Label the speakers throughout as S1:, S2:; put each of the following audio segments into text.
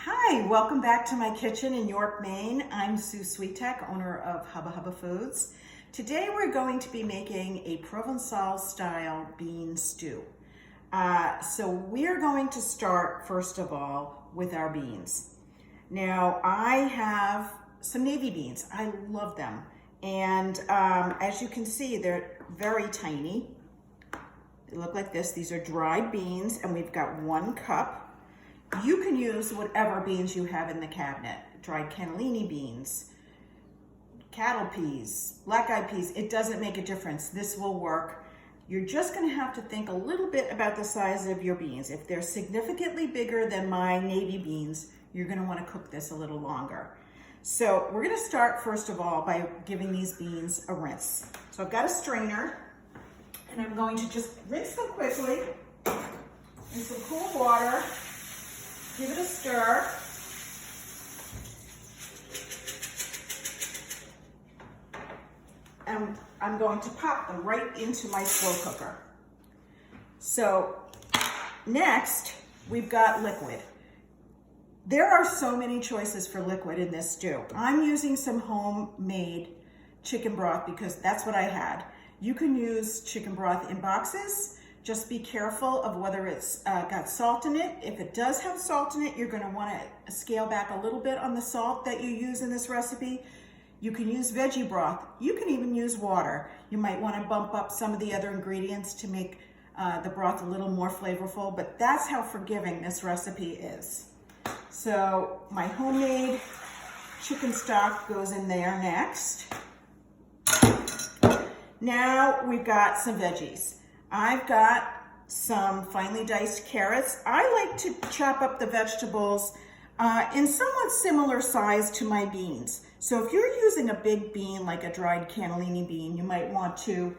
S1: Hi, welcome back to my kitchen in York, Maine. I'm Sue Sweetek, owner of Hubba Hubba Foods. Today we're going to be making a Provençal style bean stew. So we're going to start first of all with our beans. Now I have some navy beans. I love them. And as you can see, they're very tiny. They look like this. These are dried beans and we've got 1 cup. You can use whatever beans you have in the cabinet. Dried cannellini beans, cattle peas, black-eyed peas. It doesn't make a difference. This will work. You're just going to have to think a little bit about the size of your beans. If they're significantly bigger than my navy beans, you're going to want to cook this a little longer. So we're going to start first of all by giving these beans a rinse. So I've got a strainer and I'm going to just rinse them quickly in some cool water. Give it a stir. And I'm going to pop them right into my slow cooker. So next, we've got liquid. There are so many choices for liquid in this stew. I'm using some homemade chicken broth because that's what I had. You can use chicken broth in boxes. Just be careful of whether it's got salt in it. If it does have salt in it, you're going to want to scale back a little bit on the salt that you use in this recipe. You can use veggie broth. You can even use water. You might want to bump up some of the other ingredients to make the broth a little more flavorful, but that's how forgiving this recipe is. So my homemade chicken stock goes in there next. Now we've got some veggies. I've got some finely diced carrots. I like to chop up the vegetables in somewhat similar size to my beans. So if you're using a big bean, like a dried cannellini bean, you might want to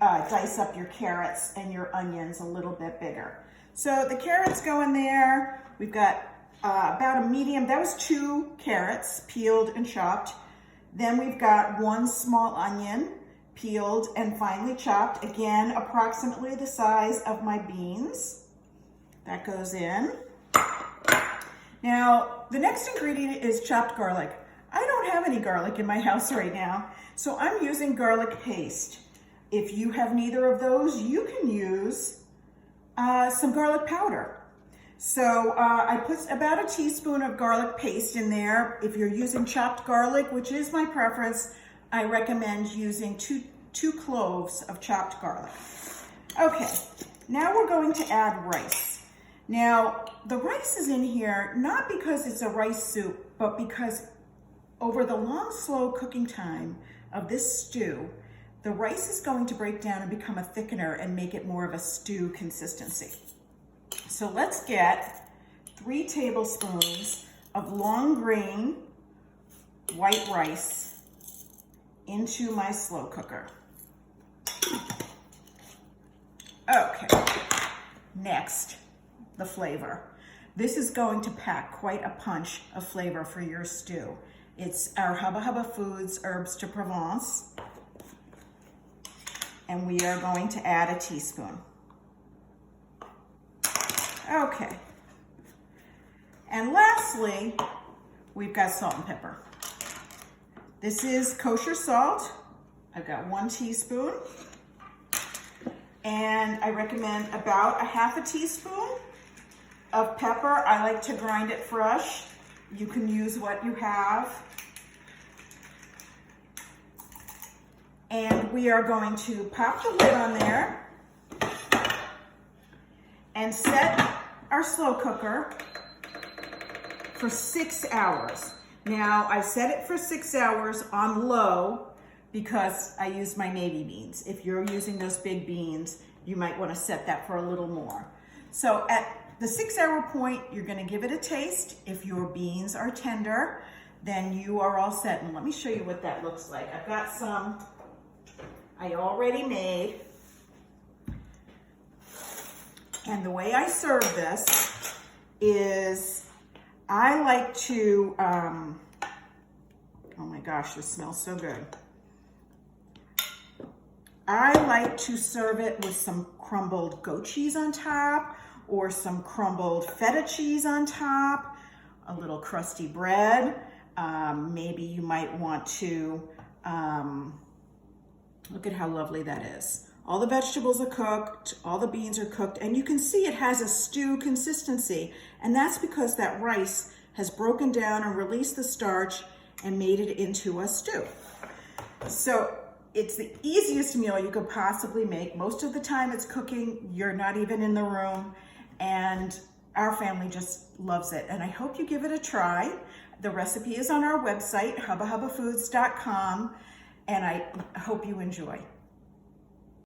S1: dice up your carrots and your onions a little bit bigger. So the carrots go in there. We've got about a medium, that was 2 carrots peeled and chopped. Then we've got 1 small onion, peeled and finely chopped, again approximately the size of my beans. That goes in. Now the next ingredient is chopped garlic. I don't have any garlic in my house right now, so I'm using garlic paste. If you have neither of those, you can use some garlic powder. So I put about a teaspoon of garlic paste in there. If you're using chopped garlic, which is my preference, I recommend using two cloves of chopped garlic. Okay, now we're going to add rice. Now, the rice is in here not because it's a rice soup, but because over the long, slow cooking time of this stew, the rice is going to break down and become a thickener and make it more of a stew consistency. So let's get 3 tablespoons of long grain white rice into my slow cooker. Okay, next, the flavor. This is going to pack quite a punch of flavor for your stew. It's our Hubba Hubba Foods Herbs de Provence, and we are going to add a teaspoon. Okay, and lastly, we've got salt and pepper. This is kosher salt. I've got 1 teaspoon. And I recommend about a half a teaspoon of pepper. I like to grind it fresh. You can use what you have. And we are going to pop the lid on there and set our slow cooker for 6 hours. Now, I set it for 6 hours on low because I use my navy beans. If you're using those big beans, you might want to set that for a little more. So at the 6-hour point, you're going to give it a taste. If your beans are tender, then you are all set. And let me show you what that looks like. I've got some I already made. And the way I serve this is I like to, oh my gosh, this smells so good. I like to serve it with some crumbled goat cheese on top, or some crumbled feta cheese on top, a little crusty bread. Maybe you might want to, look at how lovely that is. All the vegetables are cooked, all the beans are cooked, and you can see it has a stew consistency. And that's because that rice has broken down and released the starch and made it into a stew. So it's the easiest meal you could possibly make. Most of the time it's cooking, you're not even in the room, and our family just loves it. And I hope you give it a try. The recipe is on our website, hubbahubbafoods.com, and I hope you enjoy.